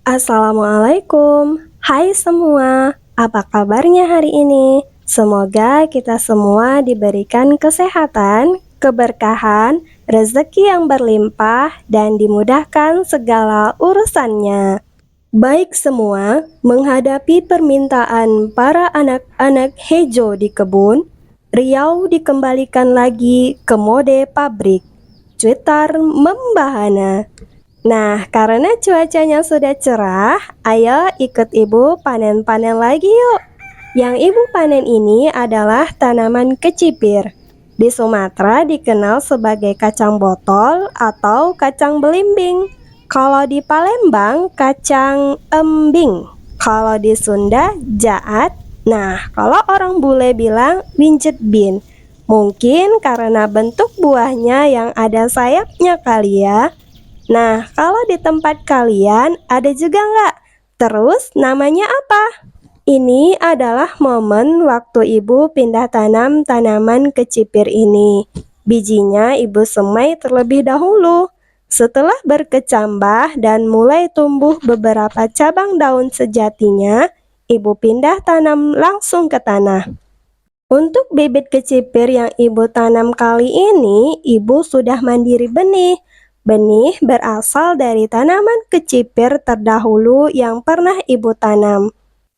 Assalamualaikum. Hai semua, apa kabarnya hari ini? Semoga kita semua diberikan kesehatan, keberkahan, rezeki yang berlimpah, dan dimudahkan segala urusannya. Baik semua, menghadapi permintaan para anak-anak hijau di kebun, Riau dikembalikan lagi ke mode pabrik. Twitter membahana. Nah, karena cuacanya sudah cerah, ayo ikut ibu panen-panen lagi yuk. Yang ibu panen ini adalah tanaman kecipir. Di Sumatera dikenal sebagai kacang botol atau kacang belimbing. Kalau di Palembang, kacang embing. Kalau di Sunda, jaat. Nah, kalau orang bule bilang winjet bin. Mungkin karena bentuk buahnya yang ada sayapnya kali ya. Nah, kalau di tempat kalian ada juga nggak? Terus namanya apa? Ini adalah momen waktu ibu pindah tanam tanaman kecipir ini. Bijinya ibu semai terlebih dahulu. Setelah berkecambah dan mulai tumbuh beberapa cabang daun sejatinya, ibu pindah tanam langsung ke tanah. Untuk bibit kecipir yang ibu tanam kali ini, ibu sudah mandiri benih. Benih berasal dari tanaman kecipir terdahulu yang pernah ibu tanam.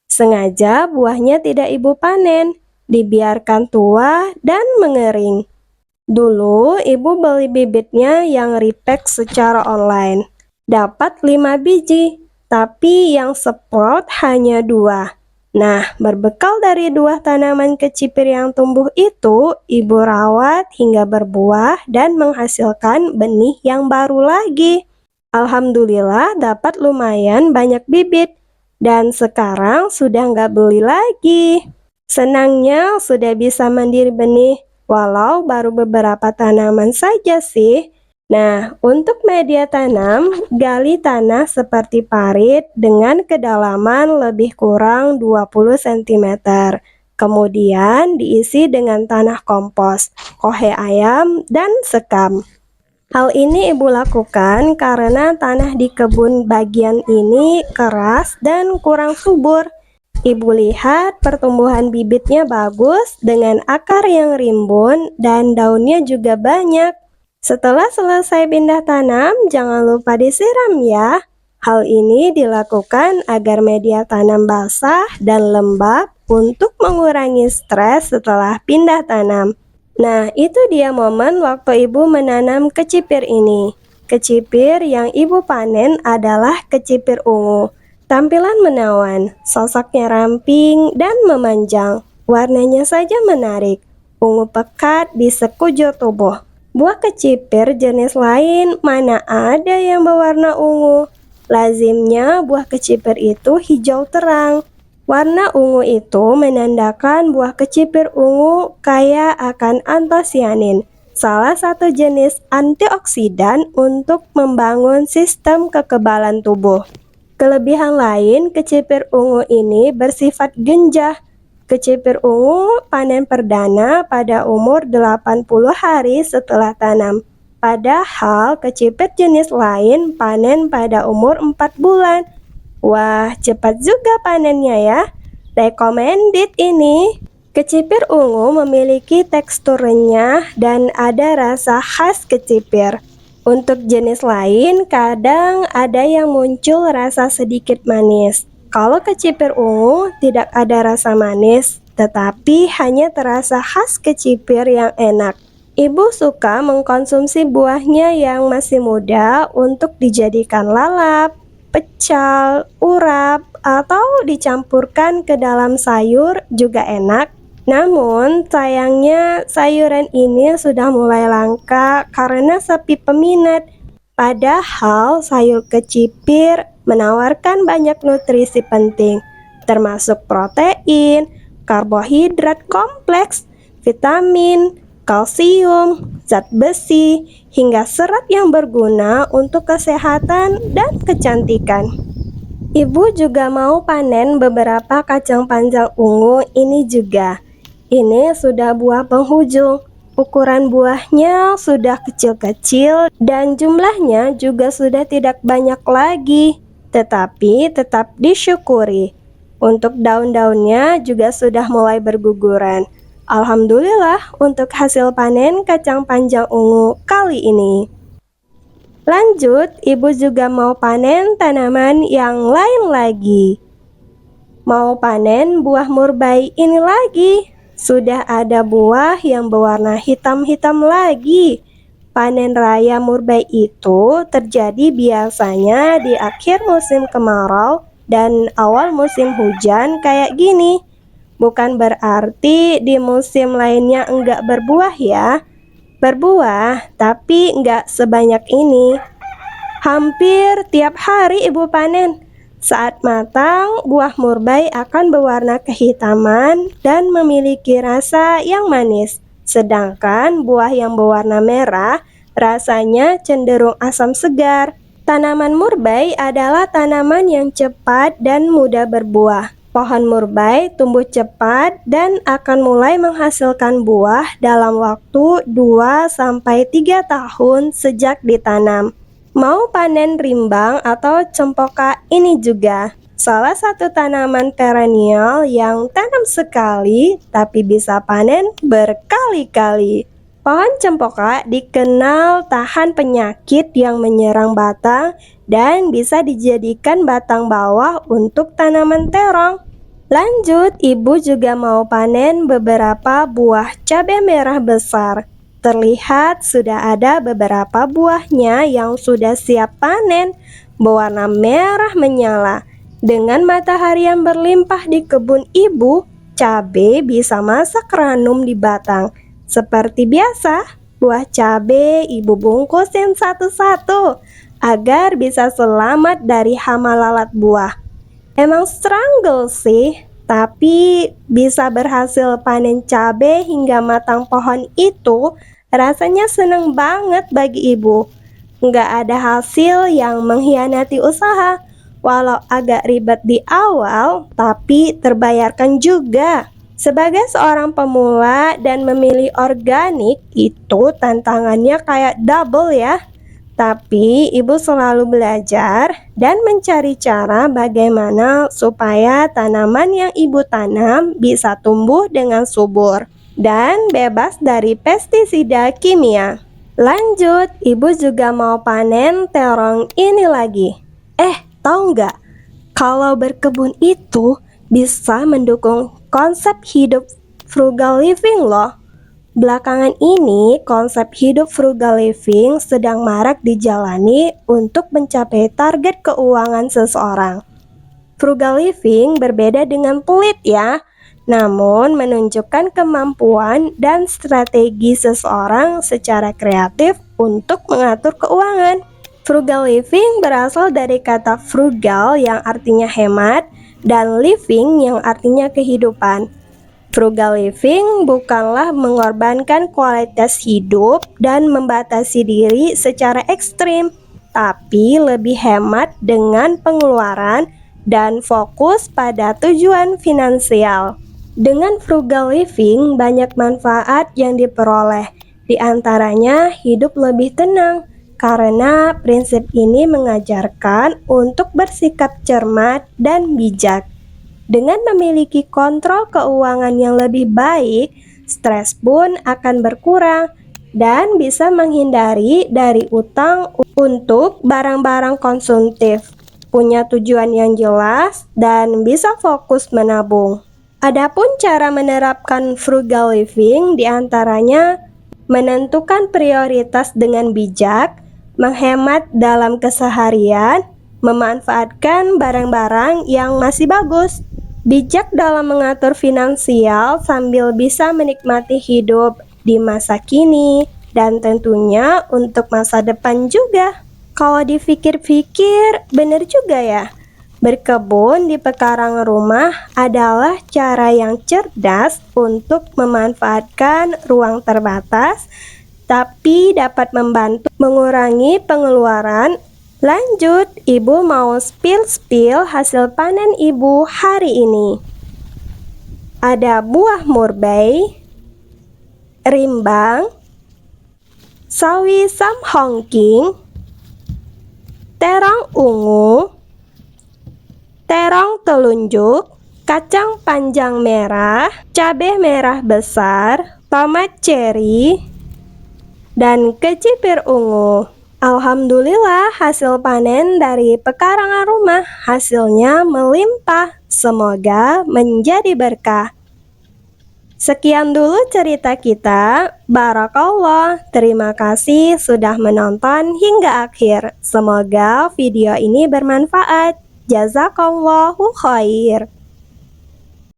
Sengaja buahnya tidak ibu panen, dibiarkan tua dan mengering. Dulu ibu beli bibitnya yang repack secara online. Dapat 5 biji, tapi yang sprout hanya 2. Nah, berbekal dari 2 tanaman kecipir yang tumbuh itu, ibu rawat hingga berbuah dan menghasilkan benih yang baru lagi. Alhamdulillah dapat lumayan banyak bibit, dan sekarang sudah nggak beli lagi. Senangnya sudah bisa mandiri benih, walau baru beberapa tanaman saja sih. Nah, untuk media tanam, gali tanah seperti parit dengan kedalaman lebih kurang 20 cm. Kemudian diisi dengan tanah kompos, kohe ayam, dan sekam. Hal ini ibu lakukan karena tanah di kebun bagian ini keras dan kurang subur. Ibu lihat pertumbuhan bibitnya bagus dengan akar yang rimbun dan daunnya juga banyak. Setelah selesai pindah tanam, jangan lupa disiram ya. Hal ini dilakukan agar media tanam basah dan lembab untuk mengurangi stres setelah pindah tanam. Nah, itu dia momen waktu ibu menanam kecipir ini. Kecipir yang ibu panen adalah kecipir ungu. Tampilan menawan, sosoknya ramping dan memanjang. Warnanya saja menarik, ungu pekat di sekujur tubuh. Buah kecipir jenis lain mana ada yang berwarna ungu? Lazimnya buah kecipir itu hijau terang. Warna ungu itu menandakan buah kecipir ungu kaya akan antosianin, salah satu jenis antioksidan untuk membangun sistem kekebalan tubuh. Kelebihan lain kecipir ungu ini bersifat genjah. Kecipir ungu panen perdana pada umur 80 hari setelah tanam. Padahal kecipir jenis lain panen pada umur 4 bulan. Wah, cepat juga panennya ya. Recommended ini. Kecipir ungu memiliki tekstur renyah dan ada rasa khas kecipir. Untuk jenis lain, kadang ada yang muncul rasa sedikit manis. Kalau kecipir ungu tidak ada rasa manis, tetapi hanya terasa khas kecipir yang enak. Ibu suka mengkonsumsi buahnya yang masih muda untuk dijadikan lalap, pecal, urap, atau dicampurkan ke dalam sayur juga enak. Namun sayangnya sayuran ini sudah mulai langka karena sepi peminat. Padahal sayur kecipir menawarkan banyak nutrisi penting, termasuk protein, karbohidrat kompleks, vitamin, kalsium, zat besi, hingga serat yang berguna untuk kesehatan dan kecantikan. Ibu juga mau panen beberapa kacang panjang ungu ini juga. Ini sudah buah penghujung. Ukuran buahnya sudah kecil-kecil dan jumlahnya juga sudah tidak banyak lagi. tetapi tetap disyukuri. Untuk daun-daunnya juga sudah mulai berguguran. Alhamdulillah untuk hasil panen kacang panjang ungu kali ini. Lanjut, ibu juga mau panen tanaman yang lain lagi. Mau panen buah murbei ini lagi. Sudah ada buah yang berwarna hitam-hitam lagi. Panen raya murbei itu terjadi biasanya di akhir musim kemarau dan awal musim hujan kayak gini. Bukan berarti di musim lainnya enggak berbuah ya. Berbuah, tapi enggak sebanyak ini. Hampir tiap hari ibu panen. Saat matang, buah murbei akan berwarna kehitaman dan memiliki rasa yang manis. Sedangkan buah yang berwarna merah rasanya cenderung asam segar. Tanaman murbei adalah tanaman yang cepat dan mudah berbuah. Pohon murbei tumbuh cepat dan akan mulai menghasilkan buah dalam waktu 2-3 tahun sejak ditanam. Mau panen rimbang atau cempoka ini juga salah satu tanaman perennial yang tanam sekali tapi bisa panen berkali-kali. Pohon cempoka dikenal tahan penyakit yang menyerang batang dan bisa dijadikan batang bawah untuk tanaman terong. Lanjut, ibu juga mau panen beberapa buah cabai merah besar. Terlihat sudah ada beberapa buahnya yang sudah siap panen, berwarna merah menyala. Dengan matahari yang berlimpah di kebun ibu, cabai bisa masak ranum di batang. Seperti biasa, buah cabai ibu bungkusin satu-satu agar bisa selamat dari hama lalat buah. Emang struggle sih, tapi bisa berhasil panen cabai hingga matang pohon itu rasanya seneng banget bagi ibu. Nggak ada hasil yang mengkhianati usaha. Walau agak ribet di awal, tapi terbayarkan juga. Sebagai seorang pemula dan memilih organik, itu tantangannya kayak double ya. Tapi ibu selalu belajar dan mencari cara bagaimana supaya tanaman yang ibu tanam bisa tumbuh dengan subur dan bebas dari pestisida kimia. Lanjut, ibu juga mau panen terong ini lagi. Tahu nggak? Kalau berkebun itu bisa mendukung konsep hidup frugal living loh. Belakangan ini, konsep hidup frugal living sedang marak dijalani untuk mencapai target keuangan seseorang. Frugal living berbeda dengan pelit ya, namun menunjukkan kemampuan dan strategi seseorang secara kreatif untuk mengatur keuangan. Frugal living berasal dari kata frugal yang artinya hemat dan living yang artinya kehidupan. Frugal living bukanlah mengorbankan kualitas hidup dan membatasi diri secara ekstrim, tapi lebih hemat dengan pengeluaran dan fokus pada tujuan finansial. Dengan frugal living, banyak manfaat yang diperoleh, di antaranya hidup lebih tenang, karena prinsip ini mengajarkan untuk bersikap cermat dan bijak. Dengan memiliki kontrol keuangan yang lebih baik, stres pun akan berkurang dan bisa menghindari dari utang untuk barang-barang konsumtif. Punya tujuan yang jelas dan bisa fokus menabung. Adapun cara menerapkan frugal living diantaranya menentukan prioritas dengan bijak, menghemat dalam keseharian, memanfaatkan barang-barang yang masih bagus, bijak dalam mengatur finansial sambil bisa menikmati hidup di masa kini dan tentunya untuk masa depan juga. Kalau dipikir-pikir, benar juga ya. Berkebun di pekarangan rumah adalah cara yang cerdas untuk memanfaatkan ruang terbatas, tapi dapat membantu mengurangi pengeluaran. Lanjut, ibu mau spill hasil panen ibu hari ini. Ada buah murbei, rimbang, sawi sam hongking, terong ungu, terong telunjuk, kacang panjang merah, cabai merah besar, tomat cherry, dan kecipir ungu. Alhamdulillah, hasil panen dari pekarangan rumah hasilnya melimpah. Semoga menjadi berkah. Sekian dulu cerita kita. Barakallah. Terima kasih sudah menonton hingga akhir. Semoga video ini bermanfaat. Jazakallahu khair.